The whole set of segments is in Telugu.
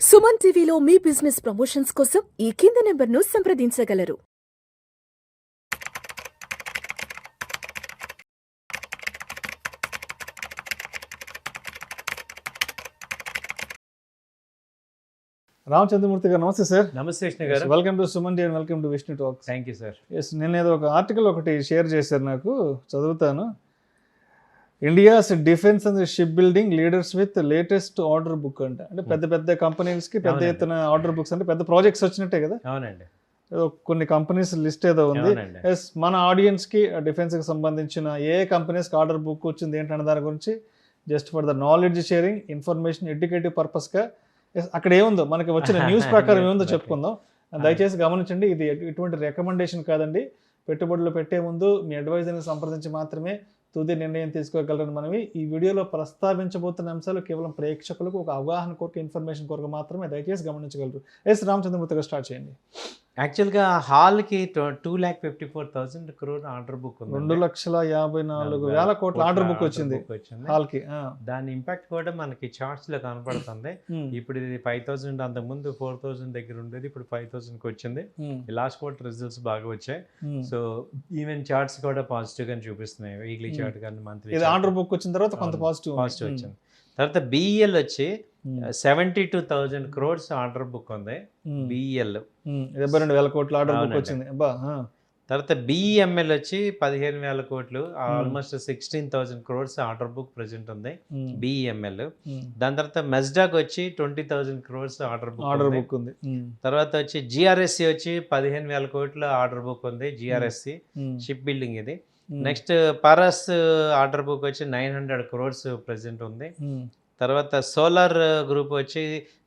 సుమన్ టీవీలో మీ బిజినెస్ ప్రమోషన్స్ కోసం ఈ కింది నెంబర్ను సంప్రదించగలరు. రామచంద్రమూర్తి గారు నమస్తే సార్. నమస్తే విష్ణు గారు. Welcome to Suman T and welcome to Vishnu talks. Thank you sir. Yes, నేను ఏదో ఒక ఆర్టికల్ ఒకటి షేర్ చేశారు, నాకు చదువుతాను. India's defence and shipbuilding leaders with latest order book అంటే పెద్ద పెద్ద కంపెనీస్కి పెద్ద ఎత్తున ఆర్డర్ బుక్స్ అంటే పెద్ద ప్రాజెక్ట్స్ వచ్చినట్టే కదా. అవునండి. ఏదో కొన్ని కంపెనీస్ లిస్ట్ ఏదో ఉంది. ఎస్, మన ఆడియన్స్కి డిఫెన్స్కి సంబంధించిన ఏ కంపెనీస్కి ఆర్డర్ బుక్ వచ్చింది ఏంటనే దాని గురించి just for the knowledge sharing, information, educative పర్పస్గా అక్కడ ఏముందో మనకి వచ్చిన న్యూస్ ప్రకారం ఏముందో చెప్పుకుందాం. దయచేసి గమనించండి, ఇది ఎటువంటి రికమెండేషన్ కాదండి. పెట్టుబడులు పెట్టే ముందు మీ అడ్వైజర్ని సంప్రదించి మాత్రమే తుది నిర్ణయం తీసుకోగలరని మనవి. ఈ వీడియోలో ప్రస్తావించబోతున్న అంశాలు కేవలం ప్రేక్షకులకు ఒక అవగాహన కొరకు, ఇన్ఫర్మేషన్ కొరకు మాత్రమే, దయచేసి గమనించగలరు. ఎస్, రామచంద్రమూర్తిగా స్టార్ట్ చేయండి. యాక్చువల్గా హాల్కి 2,54,000 crore ఆర్డర్ బుక్ ఉంది. 2,54,000 కోట్ల ఆర్డర్ బుక్ వచ్చింది హాల్కి. దాని ఇంపాక్ట్ కూడా మనకి చార్ట్స్ లో కనపడుతుంది. ఇప్పుడు ఇది 5,000, అంతకుముందు 4,000 దగ్గర ఉండేది, ఇప్పుడు 5,000కి వచ్చింది. లాస్ట్ క్వార్టర్ రిజల్ట్స్ బాగా వచ్చాయి. సో ఈవెన్ చార్ట్స్ కూడా పాజిటివ్ గానే చూపిస్తున్నాయి. వీక్లీ చార్ట్ కానీ మంత్లీ ఆర్డర్ బుక్ వచ్చిన తర్వాత కొంత పాజిటివ్ వచ్చింది. తర్వాత బిఈఎల్ వచ్చి 72,000 crores ఆర్డర్ బుక్ ఉంది. బిఈఎల్ 72,000 కోట్ల ఆర్డర్ బుక్ వచ్చింది. తర్వాత బిఈఎంఎల్ వచ్చి 15,000 కోట్లు, almost 16,000 crores order book present ఉంది బిఈఎంఎల్. దాని తర్వాత మెస్డాక్ వచ్చి 20,000 crores ఆర్డర్ బుక్ ఉంది. తర్వాత వచ్చి జిఆర్ఎస్సి వచ్చి 15,000 కోట్ల ఆర్డర్ బుక్ ఉంది. జిఆర్ఎస్సి షిప్ బిల్డింగ్ ఇది. నెక్స్ట్ పరస్ ఆర్డర్ బుక్ వచ్చి 900 crores ప్రెసెంట్ ఉంది. తర్వాత సోలార్ గ్రూప్ వచ్చి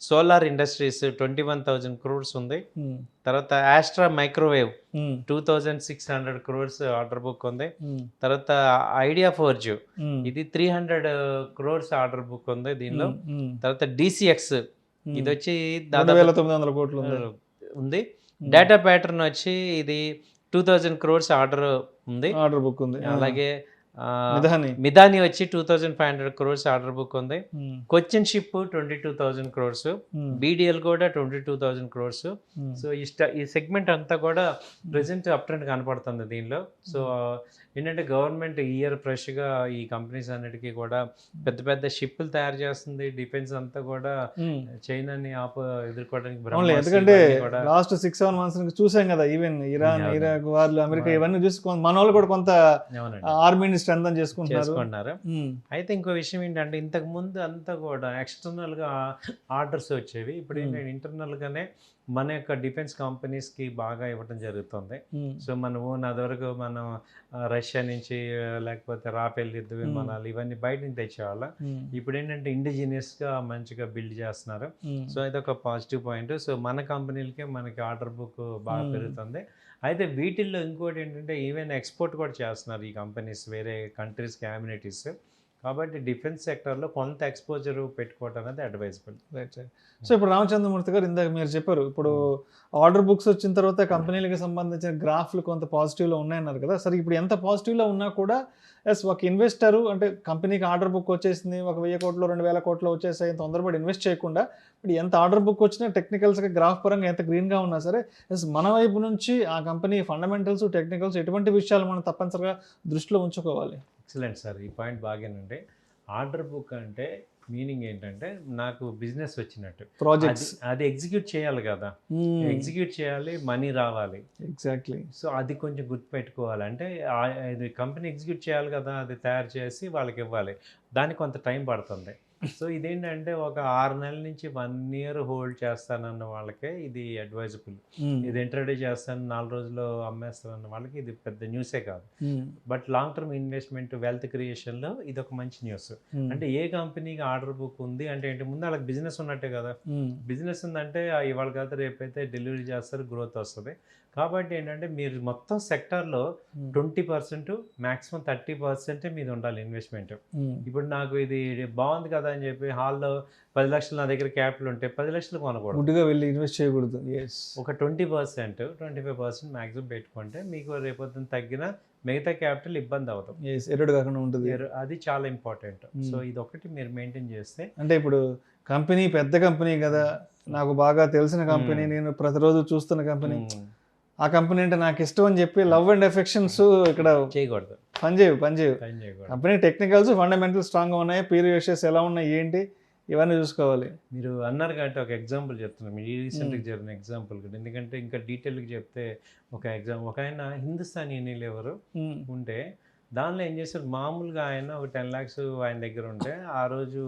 సోలార్ ఇండస్ట్రీస్ 21,000 crores ఉంది. తర్వాత ఆస్ట్రా మైక్రోవేవ్ 2,600 crores ఆర్డర్ బుక్ ఉంది. తర్వాత ఐడియా ఫోర్జ్ ఇది 300 crores ఆర్డర్ బుక్ ఉంది దీనిలో. తర్వాత డిసిఎక్స్ ఇది వచ్చి దాదాపు 900 కోట్లు ఉంది. డేటా ప్యాటర్న్ వచ్చి ఇది 2,000 crores ఆర్డర్ ఉంది, ఆర్డర్ బుక్ ఉంది. అలాగే మిదాని వచ్చి 2,500 crores ఆర్డర్ బుక్ ఉంది. కొచ్చిన్ షిప్ 22,000 crores, బీడిఎల్ కూడా 22,000 crores. సో ఈ సెగ్మెంట్ అంతా కూడా ప్రెసెంట్ అప్ ట్రెండ్ కనపడుతుంది దీనిలో. సో ఏంటంటే గవర్నమెంట్ ఇయర్ ఫ్రెష్గా ఈ కంపెనీస్ అన్నిటికీ కూడా పెద్ద పెద్ద షిప్లు తయారు చేస్తుంది. డిఫెన్స్ అంతా కూడా చైనాని ఎదుర్కోవడానికి, ఎందుకంటే లాస్ట్ 6-7 months నుంచి చూసాం కదా, ఈవెన్ ఇరాన్, ఇరాక్ వాళ్ళు, అమెరికా ఇవన్నీ చూసి మన వాళ్ళు కూడా కొంత ఆర్మీని స్ట్రెంథన్ చేసుకుంటున్నారు. అయితే ఇంకో విషయం ఏంటంటే ఇంతకు ముందు అంతా కూడా ఎక్స్టర్నల్ గా ఆర్డర్స్ వచ్చేవి. ఇప్పుడు ఏంటంటే ఇంటర్నల్ గానే మన యొక్క డిఫెన్స్ కంపెనీస్కి బాగా ఇవ్వడం జరుగుతుంది. సో మన ఓన్ అదివరకు మనం రష్యా నుంచి లేకపోతే రాఫెల్ యుద్ధ విమానాలు ఇవన్నీ బయట నుంచి తెచ్చేవాళ్ళం. ఇప్పుడు ఏంటంటే ఇండిజినియస్గా మంచిగా బిల్డ్ చేస్తున్నారు. సో ఇది ఒక పాజిటివ్ పాయింట్. సో మన కంపెనీలకే మనకి ఆర్డర్ బుక్ బాగా పెరుగుతుంది. అయితే వీటిల్లో ఇంకోటి ఏంటంటే ఈవెన్ ఎక్స్పోర్ట్ కూడా చేస్తున్నారు ఈ కంపెనీస్ వేరే కంట్రీస్కి, కమ్యూనిటీస్. కాబట్టి డిఫెన్స్ సెక్టర్లో కొంత ఎక్స్పోజర్ పెట్టుకోవడం అనేది అడ్వైజబుల్. రైట్. సో ఇప్పుడు రామచంద్రమూర్తి గారు, ఇందాక మీరు చెప్పారు, ఇప్పుడు ఆర్డర్ బుక్స్ వచ్చిన తర్వాత కంపెనీలకు సంబంధించిన గ్రాఫ్లు కొంత పాజిటివ్లో ఉన్నాయన్నారు కదా. సరే, ఇప్పుడు ఎంత పాజిటివ్లో ఉన్నా కూడా ఎస్, ఒక ఇన్వెస్టరు అంటే కంపెనీకి ఆర్డర్ బుక్ వచ్చేసింది, 1,000 కోట్లు 2,000 కోట్లు వచ్చేసాయి, తొందరపడి ఇన్వెస్ట్ చేయకుండా ఇప్పుడు ఎంత ఆర్డర్ బుక్ వచ్చినా టెక్నికల్స్గా గ్రాఫ్ పరంగా ఎంత గ్రీన్గా ఉన్నా సరే, ఎస్ మన వైపు నుంచి ఆ కంపెనీ ఫండమెంటల్స్, టెక్నికల్స్ ఎటువంటి విషయాలు మనం తప్పనిసరిగా దృష్టిలో ఉంచుకోవాలి. ఎక్సలెంట్ సార్, ఈ పాయింట్ బాగానండి. ఆర్డర్ బుక్ అంటే మీనింగ్ ఏంటంటే నాకు బిజినెస్ వచ్చినట్టు, ప్రాజెక్ట్స్ అది ఎగ్జిక్యూట్ చేయాలి కదా, ఎగ్జిక్యూట్ చేయాలి, మనీ రావాలి. ఎగ్జాక్ట్లీ. సో అది కొంచెం గుర్తుపెట్టుకోవాలి. అంటే ఇది కంపెనీ ఎగ్జిక్యూట్ చేయాలి కదా, అది తయారు చేసి వాళ్ళకి ఇవ్వాలి, దానికి కొంత టైం పడుతుంది. సో ఇదేంటంటే ఒక 6 నెలల నుంచి 1 year హోల్డ్ చేస్తానన్న వాళ్ళకే ఇది అడ్వైజబుల్. ఇది ఇంట్రడ్యూస్ చేస్తాను 4 రోజుల్లో అమ్మేస్తానన్న వాళ్ళకి ఇది పెద్ద న్యూసే కాదు. But long term investment, wealth క్రియేషన్లో ఇది ఒక మంచి న్యూస్. అంటే ఏ కంపెనీకి ఆర్డర్ బుక్ ఉంది అంటే ఏంటి, ముందు వాళ్ళకి బిజినెస్ ఉన్నట్టే కదా. బిజినెస్ ఉందంటే ఇవాళ కాదు రేపైతే డెలివరీ చేస్తారు, గ్రోత్ వస్తుంది. కాబట్టి ఏంటంటే మీరు మొత్తం సెక్టార్లో 20%, మ్యాక్సిమం 30% మీద ఉండాలి ఇన్వెస్ట్మెంట్. ఇప్పుడు నాకు ఇది బాగుంది కదా అని చెప్పి హాల్లో 10 లక్షలు నా దగ్గర క్యాపిటల్ ఉంటే 10 లక్షలు కొనకూడదు, గుడ్డుగా వెళ్ళి ఇన్వెస్ట్ చేయకూడదు. ఒక 20%, 25% మ్యాక్సిమం పెట్టుకుంటే మీకు రేపొద్దున తగ్గిన మిగతా క్యాపిటల్ ఇబ్బంది అవుతాం, ఎరుడు కాకుండా ఉంటుంది. అది చాలా ఇంపార్టెంట్. సో ఇది ఒకటి మీరు మెయింటైన్ చేస్తే, అంటే ఇప్పుడు కంపెనీ పెద్ద కంపెనీ కదా, నాకు బాగా తెలిసిన కంపెనీ, నేను ప్రతిరోజు చూస్తున్న కంపెనీ, ఆ కంపెనీ అంటే నాకు ఇష్టం అని చెప్పి లవ్ అండ్ ఎఫెక్షన్స్ ఇక్కడ చేయకూడదు, పనిచేయవు. పని చేయకూడదు. కంపెనీ టెక్నికల్స్ ఫండమెంటల్ స్ట్రాంగ్గా ఉన్నాయి, పీరియడ్ రేషియోస్ ఎలా ఉన్నాయి ఏంటి ఇవన్నీ చూసుకోవాలి. మీరు అన్నారు కాబట్టి ఒక ఎగ్జాంపుల్ చెప్తున్నాను, మీ రీసెంట్గా జరిగిన ఎగ్జాంపుల్ కూడా, ఎందుకంటే ఇంకా డీటెయిల్గా చెప్తే ఒక ఆయన హిందుస్థాన్ యూనిలివర్ ఉంటే దానిలో ఏం చేశారు, మామూలుగా ఆయన ఒక 10 lakhs ఆయన దగ్గర ఉంటే ఆ రోజు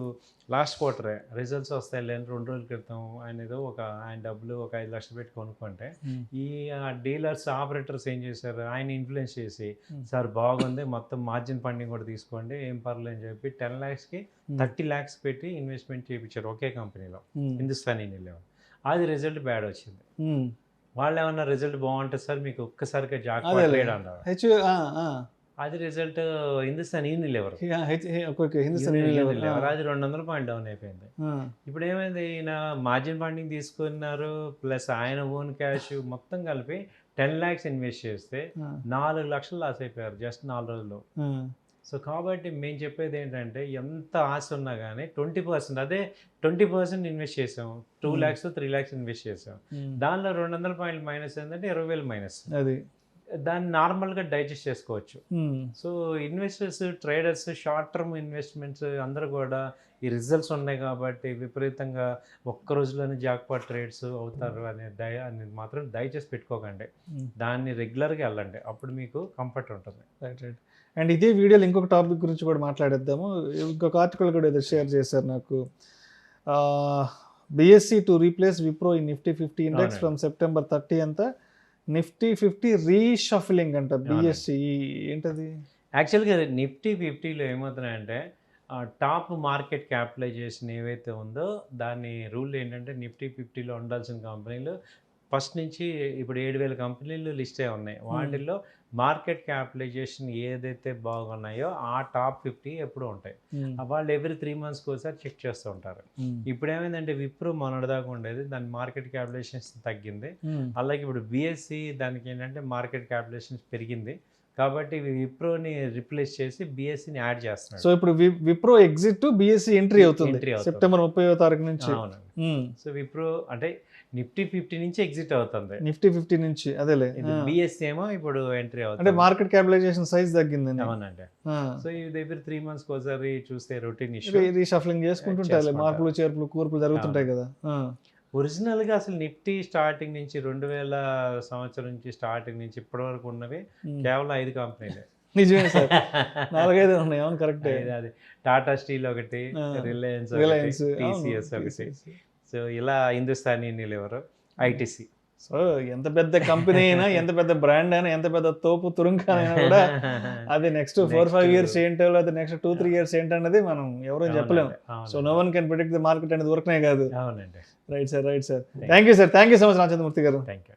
లాస్ట్ క్వార్టరే రిజల్ట్స్ వస్తాయి లేని 2 రోజుల క్రితం ఆయన ఏదో ఆయన డబ్బులు ఒక 5 లక్షలు పెట్టి కొనుక్కుంటే ఈ డీలర్స్ ఆపరేటర్స్ ఏం చేశారు, ఆయన ఇన్ఫ్లుయెన్స్ చేసి సార్ బాగుంది మొత్తం మార్జిన్ ఫండింగ్ కూడా తీసుకోండి ఏం పర్లేదు అని చెప్పి 10 lakhsకి 30 lakhs పెట్టి ఇన్వెస్ట్మెంట్ చేయించారు ఒకే కంపెనీలో, హిందుస్థాన్ యూనిలివర్. అది రిజల్ట్ బ్యాడ్ వచ్చింది. వాళ్ళు ఏమన్నా రిజల్ట్ బాగుంటుంది సార్ మీకు ఒక్కసారిగా జాక్పాట్ ట్రేడ్ అన్నారు, అది రిజల్ట్ హిందుస్థాన్ యూనిలివర్ అది 200 పాయింట్ డౌన్ అయిపోయింది. ఇప్పుడు ఏమైంది, ఈయన మార్జిన్ ఫండింగ్ తీసుకున్నారు ప్లస్ ఆయన ఓన్ క్యాష్ మొత్తం కలిపి 10 lakhs ఇన్వెస్ట్ చేస్తే 4 లక్షలు లాస్ అయిపోయారు జస్ట్ 4 రోజుల్లో. సో కాబట్టి మేము చెప్పేది ఏంటంటే ఎంత ఆశ ఉన్నా కానీ 20%, అదే 20% ఇన్వెస్ట్ చేసాం, 2 lakhs 3 lakhs ఇన్వెస్ట్ చేసాం, దానిలో 200 పాయింట్లు మైనస్ ఏంటంటే 20,000 మైనస్. అది దాన్ని నార్మల్గా డైజెస్ట్ చేసుకోవచ్చు. So investors, traders, short term investments అందరూ కూడా ఈ రిజల్ట్స్ ఉన్నాయి కాబట్టి విపరీతంగా ఒక్క రోజులోనే జాక్పాట్ ట్రేడ్స్ అవుతారు అనేది మాత్రం దయచేసి పెట్టుకోకండి. దాన్ని రెగ్యులర్గా వెళ్ళండి, అప్పుడు మీకు కంఫర్ట్ ఉంటుంది. Right right. అండ్ ఇదే వీడియోలో ఇంకొక టాపిక్ గురించి కూడా మాట్లాడేద్దాము. ఇంకొక ఆర్టికల్ కూడా ఏదో షేర్ చేశారు నాకు, BSE to replace Wipro in Nifty 50 index from September 30 అంతా నిఫ్టీ 50 రీషఫలింగ్ అంట. BSE ఏంటది? యాక్చువల్గా నిఫ్టీ 50లో ఏమవుతున్నాయంటే టాప్ మార్కెట్ క్యాపిటలైజేషన్ ఏవైతే ఉందో దాని రూల్ ఏంటంటే నిఫ్టీ 50లో ఉండాల్సిన కంపెనీలు ఫస్ట్ నుంచి ఇప్పుడు 7,000 కంపెనీలు లిస్ట్ అయి ఉన్నాయి. వాటిల్లో మార్కెట్ క్యాపిటలైజేషన్ ఏదైతే బాగున్నాయో ఆ టాప్ 50 ఎప్పుడు ఉంటాయి. వాళ్ళు ఎవ్రీ 3 monthsకి ఒకసారి చెక్ చేస్తూ ఉంటారు. ఇప్పుడు ఏమైందంటే విప్రో మొన్నటిదాకా ఉండేది, దాని మార్కెట్ క్యాపిటలైజేషన్స్ తగ్గింది. అలాగే ఇప్పుడు BSE దానికి ఏంటంటే మార్కెట్ క్యాపిటలైజేషన్స్ పెరిగింది కాబట్టి విప్రోని రిప్లేస్ చేసి BSEని యాడ్ చేస్తున్నారు. సో ఇప్పుడు విప్రో ఎగ్జిట్ BSE ఎంట్రీ అవుతుంది September 30 నుంచి. సో విప్రో అంటే నిఫ్టీ 50 నుంచి ఎగ్జిట్ అవుతుంది, నిఫ్టీ 50 నుంచి. అదేలే, BSE ఏమో ఇప్పుడు ఎంట్రీ అవుతుంది. అంటే మార్కెట్ క్యాపిటలైజేషన్ సైజ్ తగ్గింది. అవునండి. సో ఇది ఎవరి 3 monthsకి ఒకసారి చూస్తే రొటీన్ ఇష్యూ రీషఫలింగ్ చేసుకుంటుంటాయి, మార్పులు చేర్పులు కూర్పులు జరుగుతుంటాయి కదా. ఒరిజినల్గా అసలు నిఫ్టీ స్టార్టింగ్ నుంచి 2000 సంవత్సరం నుంచి స్టార్టింగ్ నుంచి ఇప్పటి వరకు ఉన్నవి కేవలం 5 కంపెనీలే. నిజమే సార్, 4-5 ఉన్నాయి. అవును, కరెక్ట్. అది టాటా స్టీల్ ఒకటి, రిలయన్స్, TCS ఒకటి, సో ఇలా హిందుస్థాన్ యూనిలివర్, ITC. సో ఎంత పెద్ద కంపెనీ అయినా, ఎంత పెద్ద బ్రాండ్ అయినా, ఎంత పెద్ద తోపు తురుంకానైనా కూడా అది నెక్స్ట్ 4-5 years ఏంటో, లేదా నెక్స్ట్ 2-3 years ఏంటన్నది మనం ఎవరూ చెప్పలేము. So no one can predict the market అనేది ఊరకనే కాదు. అవునండి. Right sir, right sir. Thank you sir, thank you so much Ramachandramurthy garu. Thank you.